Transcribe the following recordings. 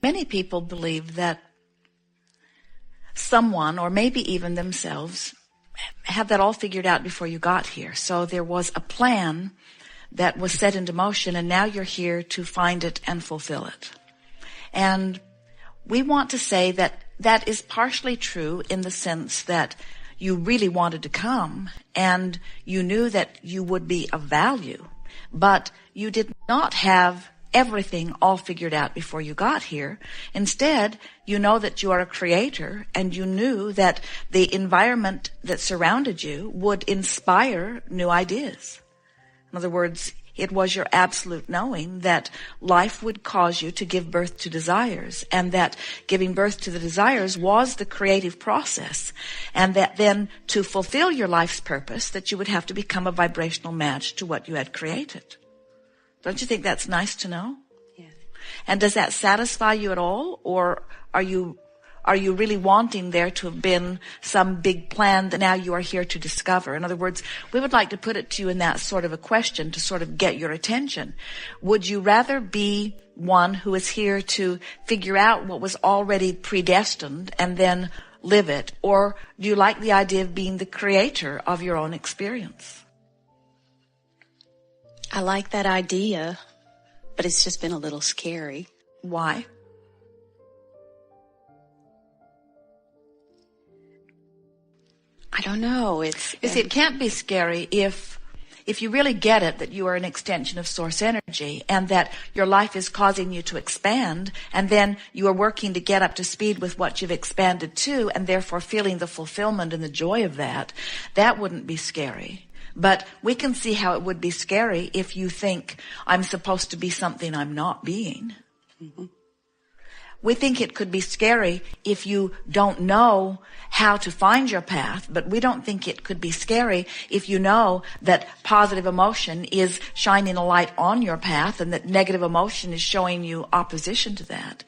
Many people believe that someone, or maybe even themselves, had that all figured out before you got here. So there was a plan that was set into motion, and now you're here to find it and fulfill it. And we want to say that that is partially true in the sense that you really wanted to come, and you knew that you would be of value, but you did not have everything all figured out before you got here. Instead, you know that you are a creator, and you knew that the environment that surrounded you would inspire new ideas. In other words, it was your absolute knowing that life would cause you to give birth to desires, and that giving birth to the desires was the creative process, and that then to fulfill your life's purpose, that you would have to become a vibrational match to what you had created. Don't you think that's nice to know? Yes. And does that satisfy you at all? Or are you really wanting there to have been some big plan that now you are here to discover? In other words, we would like to put it to you in that sort of a question to sort of get your attention. Would you rather be one who is here to figure out what was already predestined and then live it? Or do you like the idea of being the creator of your own experience? I like that idea, but it's just been a little scary. Why? I don't know. You see, it can't be scary if you really get it that you are an extension of source energy, and that your life is causing you to expand, and then you are working to get up to speed with what you've expanded to, and therefore feeling the fulfillment and the joy of that. That wouldn't be scary. But we can see how it would be scary if you think, I'm supposed to be something I'm not being. Mm-hmm. We think it could be scary if you don't know how to find your path, but we don't think it could be scary if you know that positive emotion is shining a light on your path and that negative emotion is showing you opposition to that.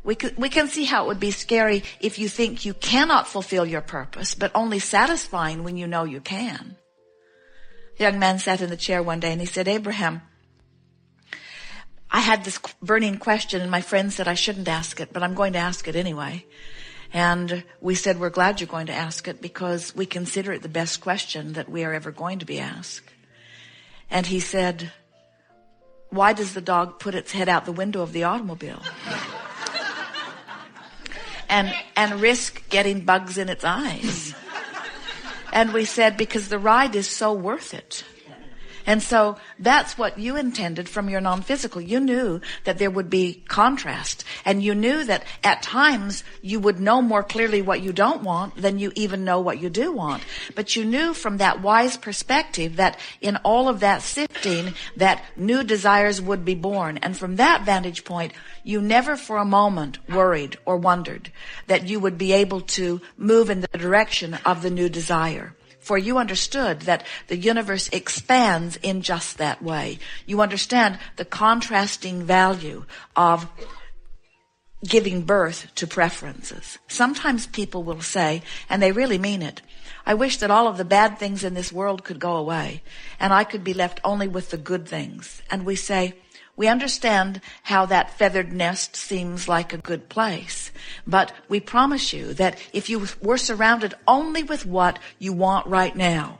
We can see how it would be scary if you think you cannot fulfill your purpose, but only satisfying when you know you can. A young man sat in the chair one day and he said, Abraham, I had this burning question and my friend said I shouldn't ask it, but I'm going to ask it anyway. And we said, we're glad you're going to ask it because we consider it the best question that we are ever going to be asked. And he said, why does the dog put its head out the window of the automobile? and risk getting bugs in its eyes? And we said, because the ride is so worth it. And so that's what you intended from your non-physical. You knew that there would be contrast. And you knew that at times you would know more clearly what you don't want than you even know what you do want. But you knew from that wise perspective that in all of that sifting, that new desires would be born. And from that vantage point, you never for a moment worried or wondered that you would be able to move in the direction of the new desire. For you understood that the universe expands in just that way. You understand the contrasting value of giving birth to preferences. Sometimes people will say, and they really mean it, I wish that all of the bad things in this world could go away, and I could be left only with the good things. And we say, we understand how that feathered nest seems like a good place, but we promise you that if you were surrounded only with what you want right now,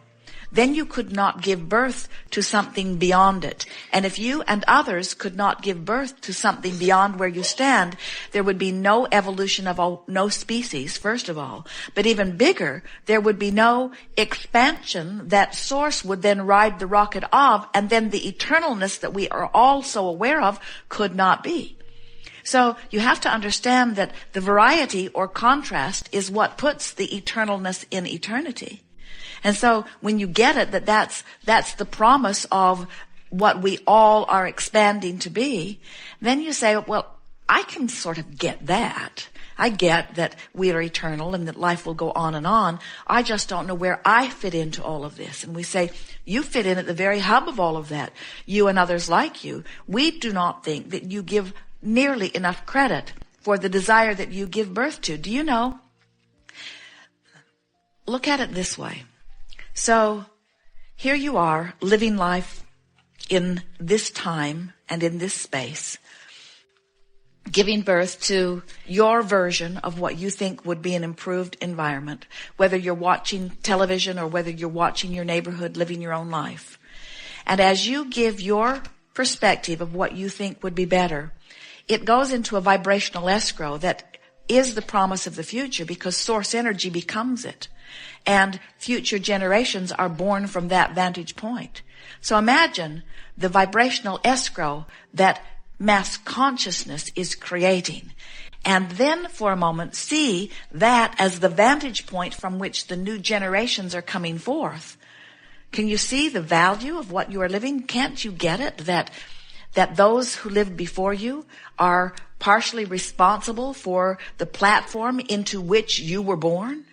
then you could not give birth to something beyond it. And if you and others could not give birth to something beyond where you stand, there would be no evolution of no species, first of all. But even bigger, there would be no expansion that source would then ride the rocket of, and then the eternalness that we are all so aware of could not be. So you have to understand that the variety or contrast is what puts the eternalness in eternity. And so when you get it, that's the promise of what we all are expanding to be, then you say, well, I can sort of get that. I get that we are eternal and that life will go on and on. I just don't know where I fit into all of this. And we say, you fit in at the very hub of all of that. You and others like you. We do not think that you give nearly enough credit for the desire that you give birth to. Do you know? Look at it this way. So here you are living life in this time and in this space. giving birth to your version of what you think would be an improved environment, whether you're watching television or whether you're watching your neighborhood, living your own life. And as you give your perspective of what you think would be better, it goes into a vibrational escrow that is the promise of the future, because source energy becomes it. And future generations are born from that vantage point. So imagine the vibrational escrow that mass consciousness is creating. And then for a moment see that as the vantage point from which the new generations are coming forth. Can you see the value of what you are living? Can't you get it? That those who lived before you are partially responsible for the platform into which you were born?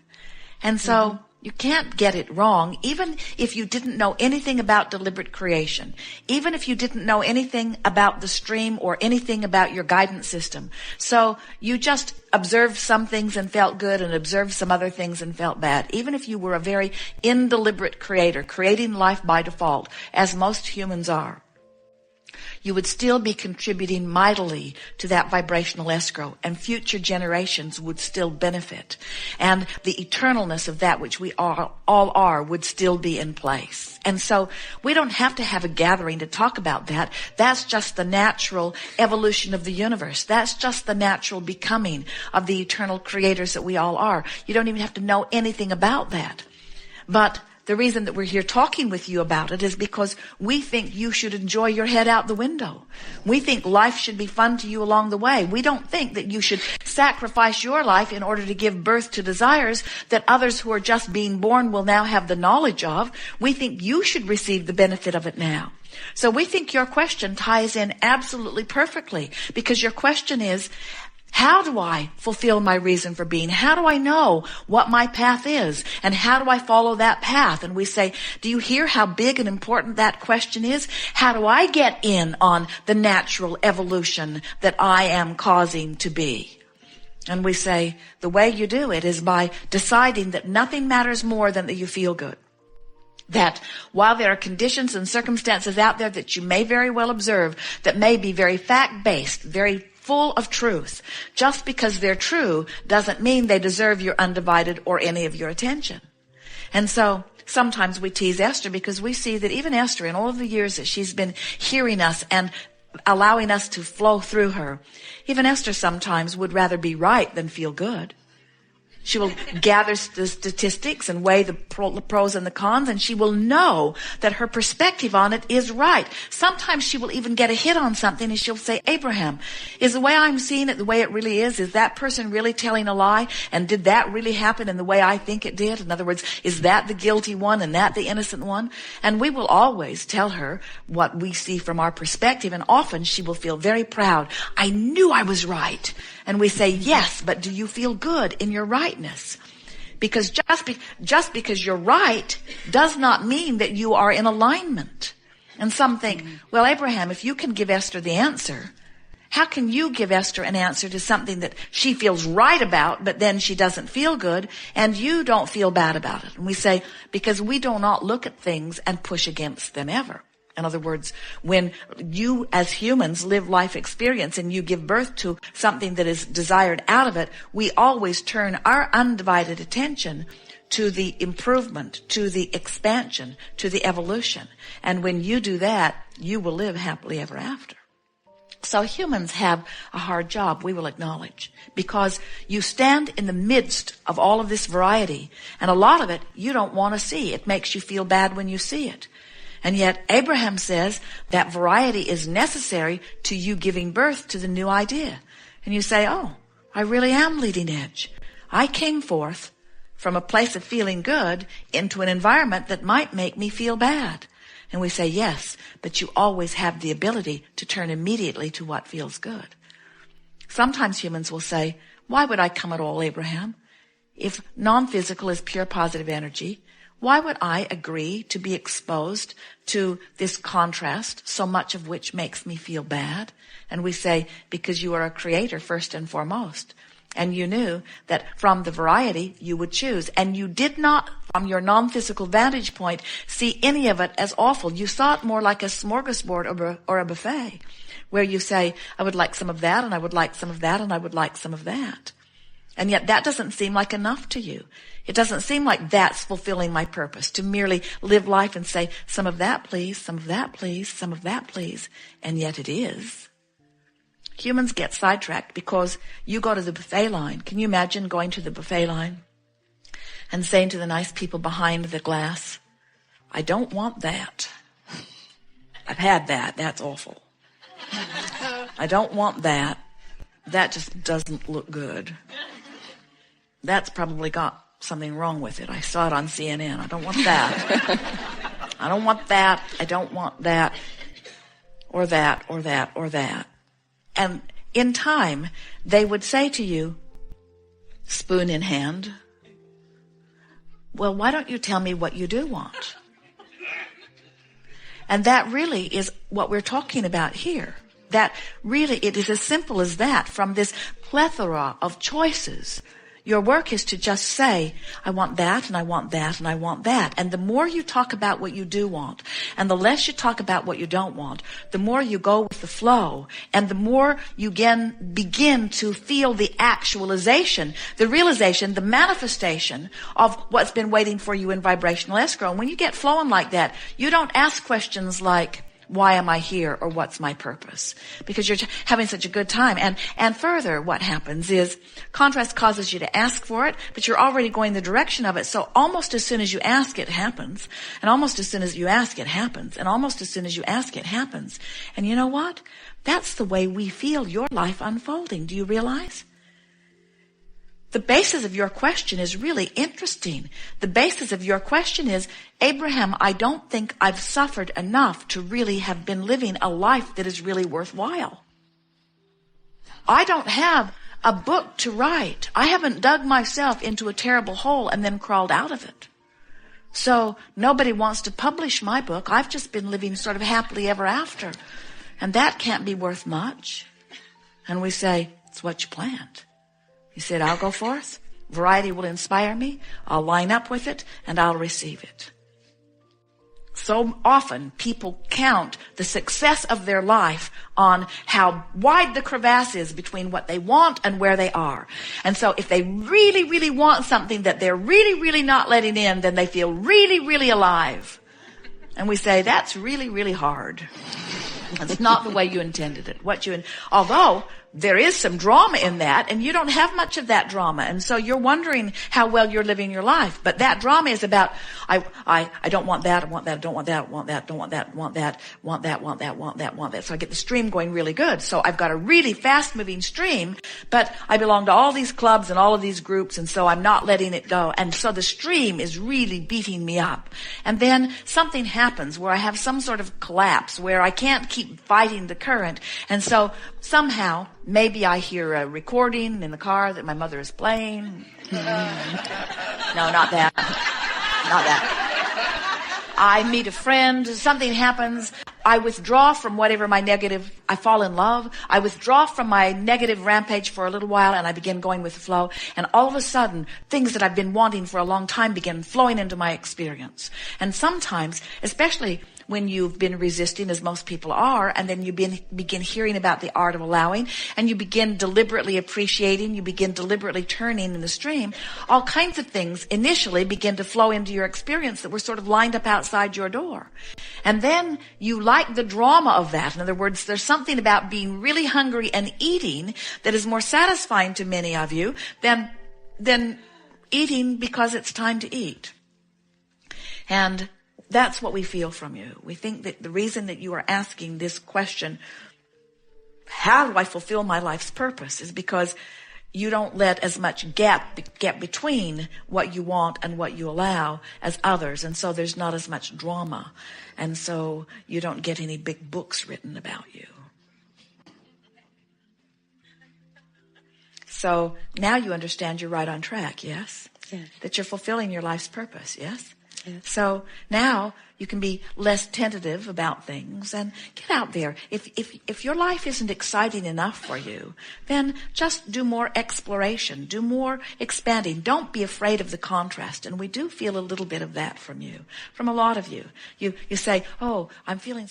And so you can't get it wrong, even if you didn't know anything about deliberate creation, even if you didn't know anything about the stream or anything about your guidance system. So you just observed some things and felt good and observed some other things and felt bad. Even if you were a very indeliberate creator, creating life by default, as most humans are, you would still be contributing mightily to that vibrational escrow, and future generations would still benefit. And the eternalness of that which we all are would still be in place. And so we don't have to have a gathering to talk about that. That's just the natural evolution of the universe. That's just the natural becoming of the eternal creators that we all are. You don't even have to know anything about that. But the reason that we're here talking with you about it is because we think you should enjoy your head out the window. We think life should be fun to you along the way. We don't think that you should sacrifice your life in order to give birth to desires that others who are just being born will now have the knowledge of. We think you should receive the benefit of it now. So we think your question ties in absolutely perfectly, because your question is, how do I fulfill my reason for being? How do I know what my path is? And how do I follow that path? And we say, do you hear how big and important that question is? How do I get in on the natural evolution that I am causing to be? And we say, the way you do it is by deciding that nothing matters more than that you feel good. That while there are conditions and circumstances out there that you may very well observe that may be very fact-based, very full of truth, just because they're true doesn't mean they deserve your undivided or any of your attention. And so sometimes we tease Esther, because we see that even Esther, in all of the years that she's been hearing us and allowing us to flow through her, even Esther sometimes would rather be right than feel good. She will gather the statistics and weigh the pros and the cons, and she will know that her perspective on it is right. Sometimes she will even get a hit on something, and she'll say, Abraham, is the way I'm seeing it the way it really is? Is that person really telling a lie? And did that really happen in the way I think it did? In other words, is that the guilty one and that the innocent one? And we will always tell her what we see from our perspective, and often she will feel very proud. I knew I was right. And we say, yes, but do you feel good in your rightness? Because just because you're right does not mean that you are in alignment. And some think, well, Abraham, if you can give Esther the answer, how can you give Esther an answer to something that she feels right about, but then she doesn't feel good, and you don't feel bad about it? And we say, because we do not look at things and push against them ever. In other words, when you as humans live life experience and you give birth to something that is desired out of it, we always turn our undivided attention to the improvement, to the expansion, to the evolution. And when you do that, you will live happily ever after. So humans have a hard job, we will acknowledge, because you stand in the midst of all of this variety, and a lot of it you don't want to see. It makes you feel bad when you see it. And yet Abraham says that variety is necessary to you giving birth to the new idea. And you say, oh, I really am leading edge. I came forth from a place of feeling good into an environment that might make me feel bad. And we say, yes, but you always have the ability to turn immediately to what feels good. Sometimes humans will say, why would I come at all, Abraham? If non-physical is pure positive energy, why would I agree to be exposed to this contrast, so much of which makes me feel bad? And we say, because you are a creator first and foremost. And you knew that from the variety you would choose. And you did not, from your non-physical vantage point, see any of it as awful. You saw it more like a smorgasbord or a buffet. where you say, I would like some of that, and I would like some of that, and I would like some of that. And yet that doesn't seem like enough to you. It doesn't seem like that's fulfilling my purpose, to merely live life and say, some of that please, some of that please, some of that please. And yet it is. Humans get sidetracked because you go to the buffet line. Can you imagine going to the buffet line and saying to the nice people behind the glass, I don't want that. I've had that. That's awful. I don't want that. That just doesn't look good. That's probably got something wrong with it. I saw it on CNN. I don't want that. I don't want that. I don't want that. Or that, or that, or that. And in time, they would say to you, spoon in hand, well, why don't you tell me what you do want? And that really is what we're talking about here. That really, it is as simple as that. From this plethora of choices, your work is to just say, I want that, and I want that, and I want that. And the more you talk about what you do want, and the less you talk about what you don't want, the more you go with the flow, and the more you begin to feel the actualization, the realization, the manifestation of what's been waiting for you in vibrational escrow. And when you get flowing like that, you don't ask questions like, why am I here, or what's my purpose? Because you're having such a good time. And further, what happens is contrast causes you to ask for it, but you're already going the direction of it. So almost as soon as you ask, it happens. And almost as soon as you ask, it happens. And almost as soon as you ask, it happens. And you know what? That's the way we feel your life unfolding. Do you realize? The basis of your question is really interesting. The basis of your question is, Abraham, I don't think I've suffered enough to really have been living a life that is really worthwhile. I don't have a book to write. I haven't dug myself into a terrible hole and then crawled out of it. So nobody wants to publish my book. I've just been living sort of happily ever after. And that can't be worth much. And we say, it's what you planned. He said, I'll go forth. Variety will inspire me. I'll line up with it, and I'll receive it. So often people count the success of their life on how wide the crevasse is between what they want and where they are. And so if they really, really want something that they're really, really not letting in, then they feel really, really alive. And we say, that's really, really hard. It's not the way you intended it. Although there is some drama in that, and you don't have much of that drama. And so you're wondering how well you're living your life. But that drama is about, I don't want that, I want that, I don't want that, I want that, don't want that, want that, want that, want that, want that, want that. So I get the stream going really good. So I've got a really fast moving stream, but I belong to all these clubs and all of these groups, and so I'm not letting it go. And so the stream is really beating me up. And then something happens where I have some sort of collapse, where I can't keep fighting the current. And so somehow, maybe I hear a recording in the car that my mother is playing. No, not that. Not that. I meet a friend, something happens, I withdraw from whatever my negative, I fall in love, I withdraw from my negative rampage for a little while, and I begin going with the flow, and all of a sudden, things that I've been wanting for a long time begin flowing into my experience. And sometimes, especially when you've been resisting, as most people are, and then you begin hearing about the art of allowing, and you begin deliberately appreciating, you begin deliberately turning in the stream, all kinds of things initially begin to flow into your experience that were sort of lined up outside your door. And then you like the drama of that. In other words, there's something about being really hungry and eating that is more satisfying to many of you than eating because it's time to eat. And that's what we feel from you. We think that the reason that you are asking this question, how do I fulfill my life's purpose, is because you don't let as much gap between what you want and what you allow as others. And so there's not as much drama. And so you don't get any big books written about you. So now you understand you're right on track, yes? Yes. That you're fulfilling your life's purpose, yes? Yes. So now you can be less tentative about things and get out there. If your life isn't exciting enough for you, then just do more exploration, do more expanding. Don't be afraid of the contrast. And we do feel a little bit of that from you, from a lot of you. You say, oh, I'm feeling